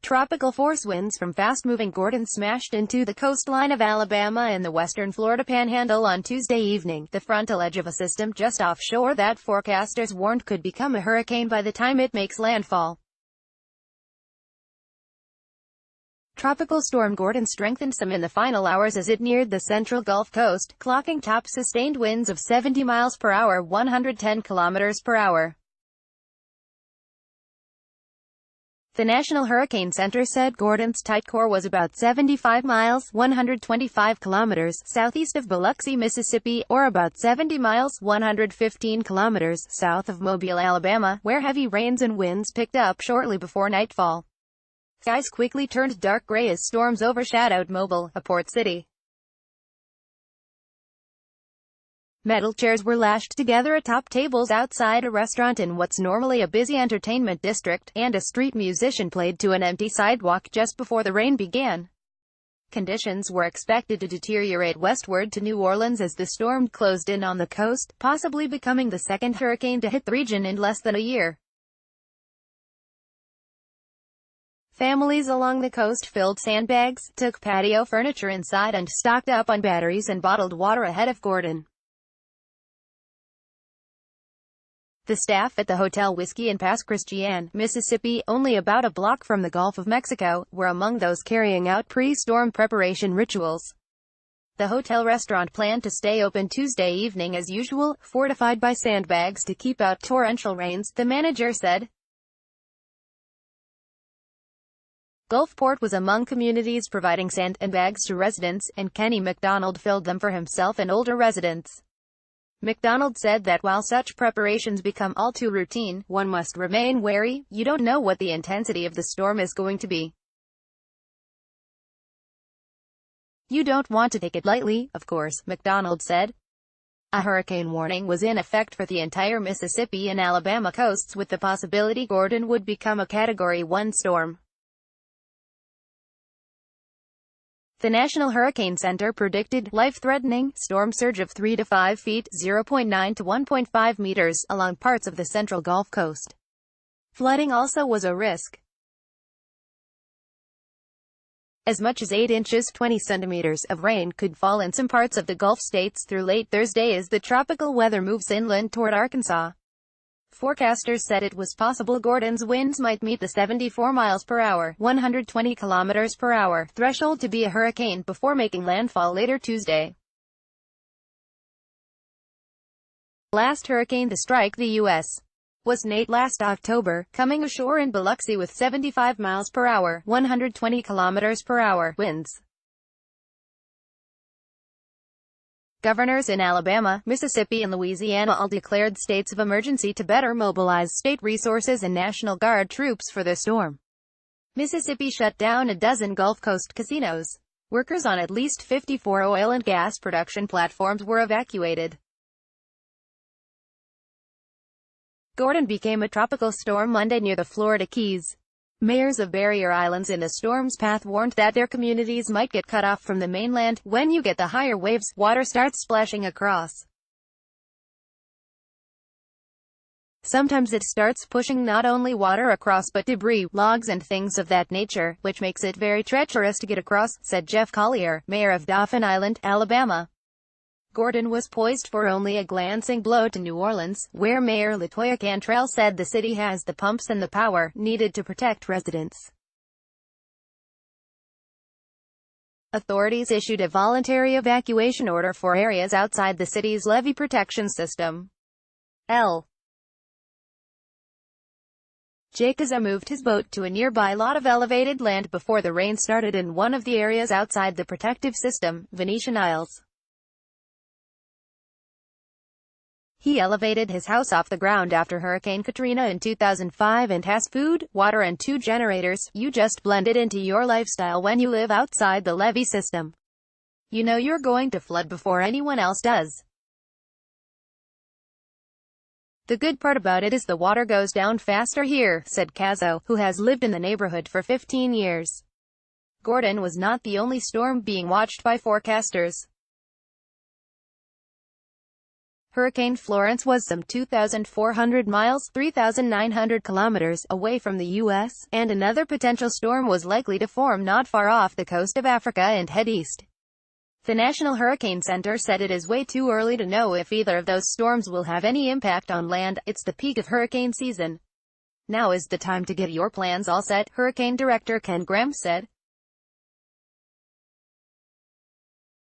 Tropical force winds from fast-moving Gordon smashed into the coastline of Alabama and the western Florida Panhandle on Tuesday evening, the frontal edge of a system just offshore that forecasters warned could become a hurricane by the time it makes landfall. Tropical storm Gordon strengthened some in the final hours as it neared the central Gulf Coast, clocking top sustained winds of 70 miles per hour, 110 kilometers per hour. The National Hurricane Center said Gordon's tight core was about 75 miles, 125 kilometers, southeast of Biloxi, Mississippi, or about 70 miles, 115 kilometers, south of Mobile, Alabama, where heavy rains and winds picked up shortly before nightfall. Skies quickly turned dark gray as storms overshadowed Mobile, a port city. Metal chairs were lashed together atop tables outside a restaurant in what's normally a busy entertainment district, and a street musician played to an empty sidewalk just before the rain began. Conditions were expected to deteriorate westward to New Orleans as the storm closed in on the coast, possibly becoming the second hurricane to hit the region in less than a year. Families along the coast filled sandbags, took patio furniture inside and stocked up on batteries and bottled water ahead of Gordon. The staff at the Hotel Whiskey in Pass Christian, Mississippi, only about a block from the Gulf of Mexico, were among those carrying out pre-storm preparation rituals. The hotel restaurant planned to stay open Tuesday evening as usual, fortified by sandbags to keep out torrential rains, the manager said. Gulfport was among communities providing sand and bags to residents, and Kenny McDonald filled them for himself and older residents. McDonald said that while such preparations become all too routine, one must remain wary. You don't know what the intensity of the storm is going to be. You don't want to take it lightly, of course, McDonald said. A hurricane warning was in effect for the entire Mississippi and Alabama coasts, with the possibility Gordon would become a Category 1 storm. The National Hurricane Center predicted life-threatening storm surge of 3 to 5 feet (0.9 to 1.5 meters) along parts of the central Gulf Coast. Flooding also was a risk. As much as 8 inches (20 centimeters) of rain could fall in some parts of the Gulf states through late Thursday as the tropical weather moves inland toward Arkansas. Forecasters said it was possible Gordon's winds might meet the 74 miles per hour, 120 kilometers per hour threshold to be a hurricane before making landfall later Tuesday. Last hurricane to strike the U.S. was Nate last October, coming ashore in Biloxi with 75 miles per hour, 120 kilometers per hour winds. Governors in Alabama, Mississippi and Louisiana all declared states of emergency to better mobilize state resources and National Guard troops for the storm. Mississippi shut down a dozen Gulf Coast casinos. Workers on at least 54 oil and gas production platforms were evacuated. Gordon became a tropical storm Monday near the Florida Keys. Mayors of barrier islands in the storm's path warned that their communities might get cut off from the mainland. When you get the higher waves, water starts splashing across. Sometimes it starts pushing not only water across but debris, logs and things of that nature, which makes it very treacherous to get across, said Jeff Collier, mayor of Dauphin Island, Alabama. Gordon was poised for only a glancing blow to New Orleans, where Mayor LaToya Cantrell said the city has the pumps and the power needed to protect residents. Authorities issued a voluntary evacuation order for areas outside the city's levee protection system. Jakaza moved his boat to a nearby lot of elevated land before the rain started in one of the areas outside the protective system, Venetian Isles. He elevated his house off the ground after Hurricane Katrina in 2005 and has food, water and 2 generators. You just blend it into your lifestyle when you live outside the levee system. You know you're going to flood before anyone else does. The good part about it is the water goes down faster here, said Cazzo, who has lived in the neighborhood for 15 years. Gordon was not the only storm being watched by forecasters. Hurricane Florence was some 2,400 miles, 3,900 kilometers, away from the U.S., and another potential storm was likely to form not far off the coast of Africa and head east. The National Hurricane Center said it is way too early to know if either of those storms will have any impact on land. It's the peak of hurricane season. Now is the time to get your plans all set, Hurricane Director Ken Graham said.